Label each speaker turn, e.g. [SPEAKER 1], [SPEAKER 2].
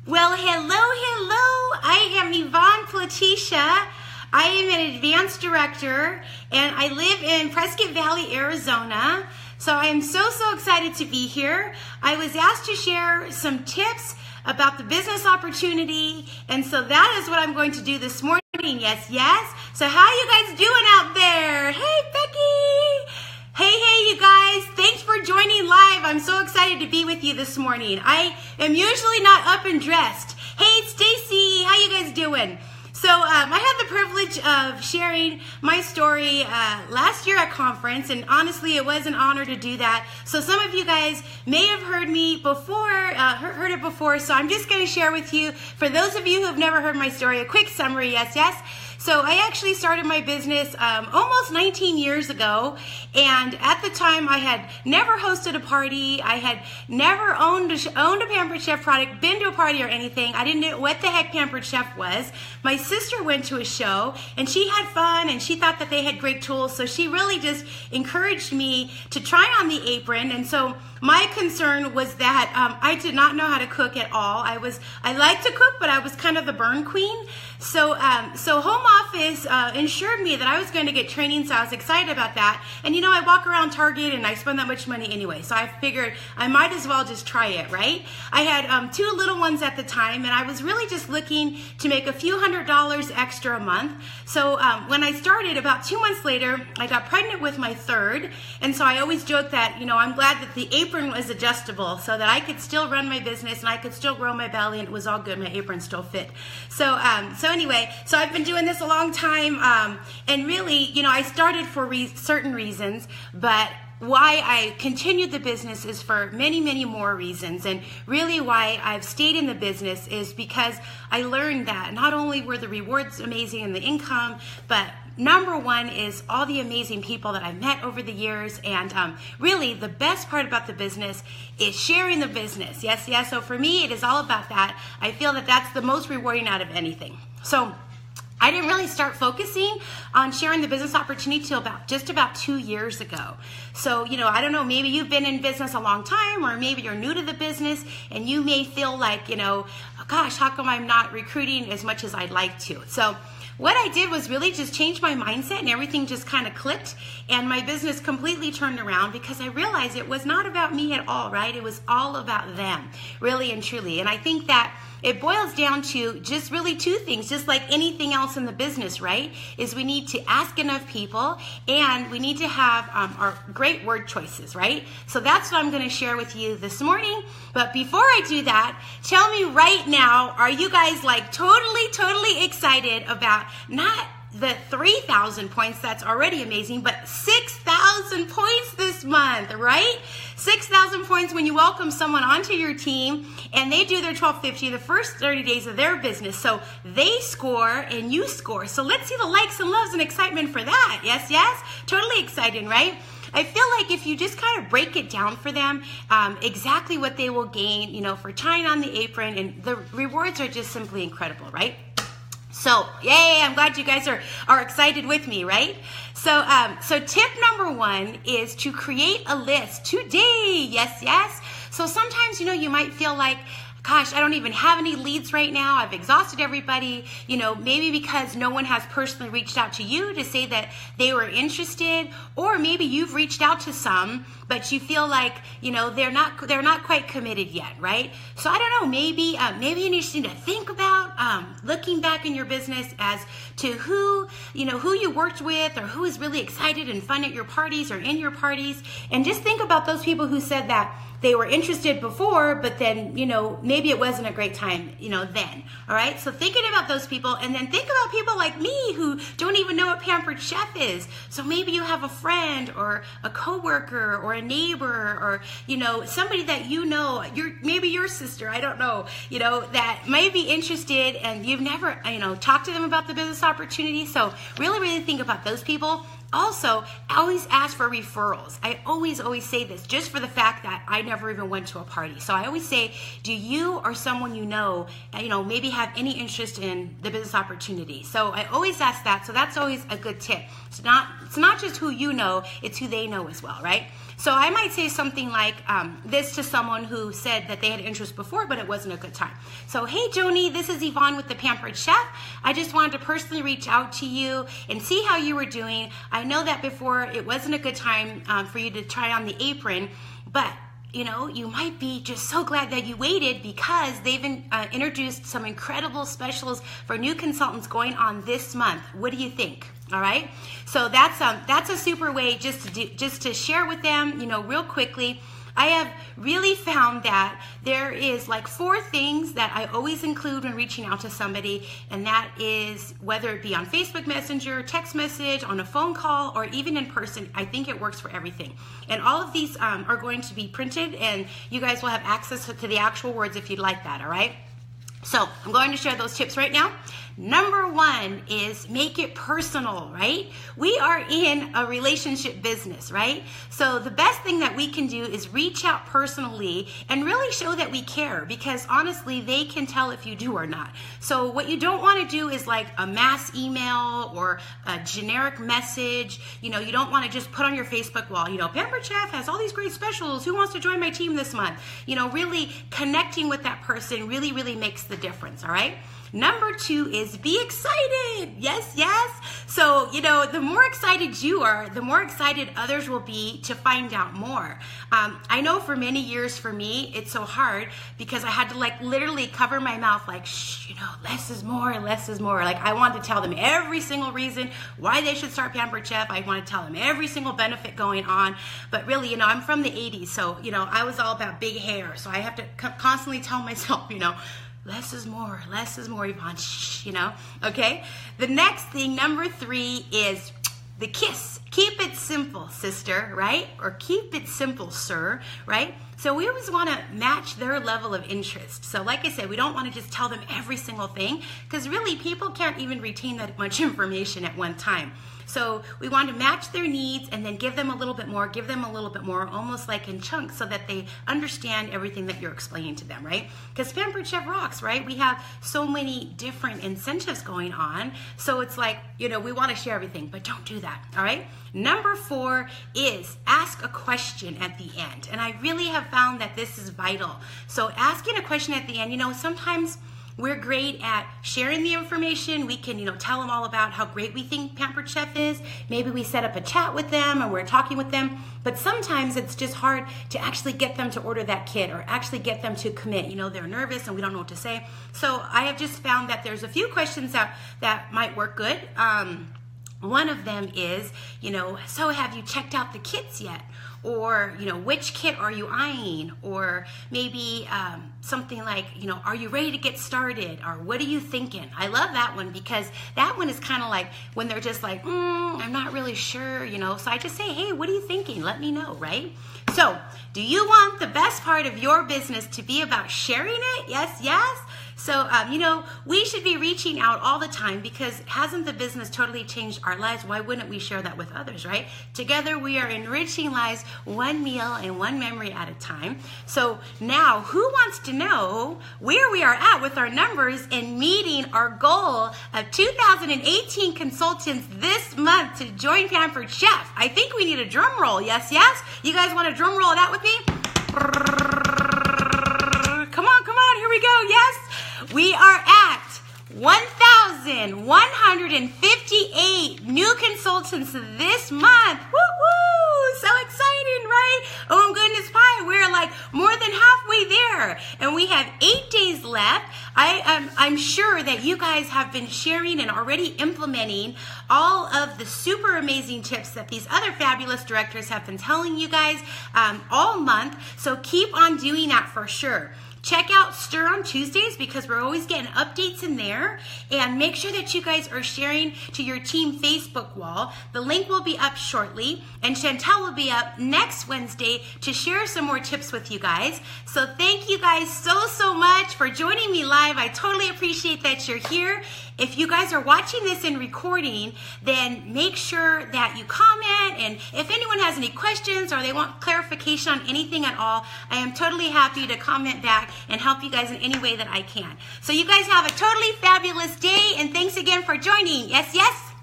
[SPEAKER 1] Well, hello. I am Yvonne Platisha. I am an advanced director and I live in Prescott Valley, Arizona. So I am so excited to be here. I was asked to share some tips about the business opportunity, and so that is what I'm going to do this morning. Yes. So how you guys doing out there? Hey, Becky. Hey, you guys. Thanks for joining live. I'm so excited to be with you this morning. I am usually not up and dressed. Hey, Stacy. How you guys doing? So I had the privilege of sharing my story last year at conference, and honestly, it was an honor to do that. So some of you guys may have heard me before, heard it before, so I'm just going to share with you, for those of you who have never heard my story, a quick summary, yes. So I actually started my business almost 19 years ago, and at the time I had never hosted a party. I had never owned a Pampered Chef product, been to a party or anything. I didn't know what the heck Pampered Chef was. My sister went to a show, and she had fun, and she thought that they had great tools, so she really just encouraged me to try on the apron. And so my concern was that I did not know how to cook at all. I liked to cook, but I was kind of the burn queen. So home office ensured me that I was going to get training, so I was excited about that. And I walk around Target and I spend that much money anyway, so I figured I might as well just try it, right? I had two little ones at the time, and I was really just looking to make a few $100s extra a month. So when I started, about 2 months later, I got pregnant with my third, and so I always joke that, I'm glad that the apron was adjustable so that I could still run my business and I could still grow my belly, and it was all good. My apron still fit. So anyway, so I've been doing this a long time, and really, I started for certain reasons, but why I continued the business is for many more reasons. And really why I've stayed in the business is because I learned that not only were the rewards amazing and the income, but number one is all the amazing people that I've met over the years. And really the best part about the business is sharing the business. Yes. So for me, it is all about that. I feel that that's the most rewarding out of anything. So I didn't really start focusing on sharing the business opportunity till just about 2 years ago. So, I don't know, maybe you've been in business a long time, or maybe you're new to the business and you may feel like, gosh, how come I'm not recruiting as much as I'd like to? So what I did was really just change my mindset, and everything just kind of clicked, and my business completely turned around because I realized it was not about me at all, right? It was all about them, really and truly. And I think that it boils down to just really two things, just like anything else in the business, right? Is we need to ask enough people, and we need to have our great word choices, right? So that's what I'm going to share with you this morning. But before I do that, tell me right now, are you guys like totally excited about not the 3,000 points, that's already amazing, but 6,000 points this month, right? 6,000 points when you welcome someone onto your team and they do their 1250 the first 30 days of their business. So they score and you score. So let's see the likes and loves and excitement for that. Yes. Totally exciting, right? I feel like if you just kind of break it down for them, exactly what they will gain, for trying on the apron, and the rewards are just simply incredible, right? So, yay, I'm glad you guys are excited with me, right? So tip number one is to create a list today. Yes. So sometimes, you might feel like, gosh, I don't even have any leads right now. I've exhausted everybody, maybe because no one has personally reached out to you to say that they were interested, or maybe you've reached out to some, but you feel like, they're not quite committed yet, right? So I don't know, maybe you need to think about looking back in your business as to who you worked with, or who is really excited and fun at your parties or in your parties, and just think about those people who said that they were interested before, but then, maybe it wasn't a great time, then. All right. So thinking about those people, and then think about people like me who don't even know what Pampered Chef is. So maybe you have a friend or a coworker or a neighbor, or, somebody that maybe your sister, I don't know, that might be interested, and you've never, talked to them about the business opportunity. So really think about those people. Also, always ask for referrals. I always say this, just for the fact that I never even went to a party. So I always say, do you or someone maybe have any interest in the business opportunity? So I always ask that. So that's always a good tip. It's not just who you know, it's who they know as well, right? So I might say something like this to someone who said that they had interest before, but it wasn't a good time. So, hey, Joni, this is Yvonne with the Pampered Chef. I just wanted to personally reach out to you and see how you were doing. I know that before it wasn't a good time for you to try on the apron, but you might be just so glad that you waited because they've introduced some incredible specials for new consultants going on this month. What do you think? All right. So that's a super way just to share with them, real quickly. I have really found that there is like 4 things that I always include when reaching out to somebody, and that is whether it be on Facebook Messenger, text message, on a phone call, or even in person. I think it works for everything. And all of these are going to be printed, and you guys will have access to the actual words if you'd like that, all right? So I'm going to share those tips right now. Number 1 is make it personal, right? We are in a relationship business, right? So the best thing that we can do is reach out personally and really show that we care, because honestly, they can tell if you do or not. So what you don't want to do is like a mass email or a generic message. You don't want to just put on your Facebook wall, Pampered Chef has all these great specials. Who wants to join my team this month? Really connecting with that person really, really makes the difference, all right? Number 2 is be excited. Yes, yes. So, the more excited you are, the more excited others will be to find out more. I know for many years for me, it's so hard because I had to literally cover my mouth shh, less is more, less is more. I wanted to tell them every single reason why they should start Pampered Chef. I want to tell them every single benefit going on. But really, I'm from the 80s. So, I was all about big hair. So I have to constantly tell myself, less is more, Yvonne, shh, okay? The next thing, number 3, is the kiss. Keep it simple, sister, right? Or keep it simple, sir, right? So we always want to match their level of interest. So like I said, we don't want to just tell them every single thing, because really people can't even retain that much information at one time. So we want to match their needs and then give them a little bit more, almost like in chunks, so that they understand everything that you're explaining to them, right? Because Pampered Chef rocks, right? We have so many different incentives going on. So it's like, we want to share everything, but don't do that, all right? Number 4 is ask a question at the end. And I really have found that this is vital. So asking a question at the end, sometimes we're great at sharing the information. We can, tell them all about how great we think Pampered Chef is. Maybe we set up a chat with them and we're talking with them. But sometimes it's just hard to actually get them to order that kit or actually get them to commit. They're nervous and we don't know what to say. So I have just found that there's a few questions that might work good. One of them is, so have you checked out the kits yet? Or, which kit are you eyeing? Or maybe something like, are you ready to get started? Or what are you thinking? I love that one because that one is kind of like when they're just like, I'm not really sure, So I just say, hey, what are you thinking? Let me know, right? So do you want the best part of your business to be about sharing it? Yes, yes. So, we should be reaching out all the time because hasn't the business totally changed our lives? Why wouldn't we share that with others, right? Together, we are enriching lives one meal and one memory at a time. So now, who wants to know where we are at with our numbers and meeting our goal of 2018 consultants this month to join Pampered Chef? I think we need a drum roll. Yes, yes? You guys want to drum roll that with me? Come on, here we go. Yes? We are at 1,158 new consultants this month. Woo-woo! So exciting, right? Oh, goodness pie. We're more than halfway there. And we have 8 days left. I'm sure that you guys have been sharing and already implementing all of the super amazing tips that these other fabulous directors have been telling you guys all month. So keep on doing that for sure. Check out Stir on Tuesdays because we're always getting updates in there. And make sure that you guys are sharing to your team Facebook wall. The link will be up shortly. And Chantel will be up next Wednesday to share some more tips with you guys. So thank you guys so much for joining me live. I totally appreciate that you're here. If you guys are watching this in recording, then make sure that you comment. And if anyone has any questions or they want clarification on anything at all, I am totally happy to comment back and help you guys in any way that I can. So you guys have a totally fabulous day, and thanks again for joining. Yes, yes?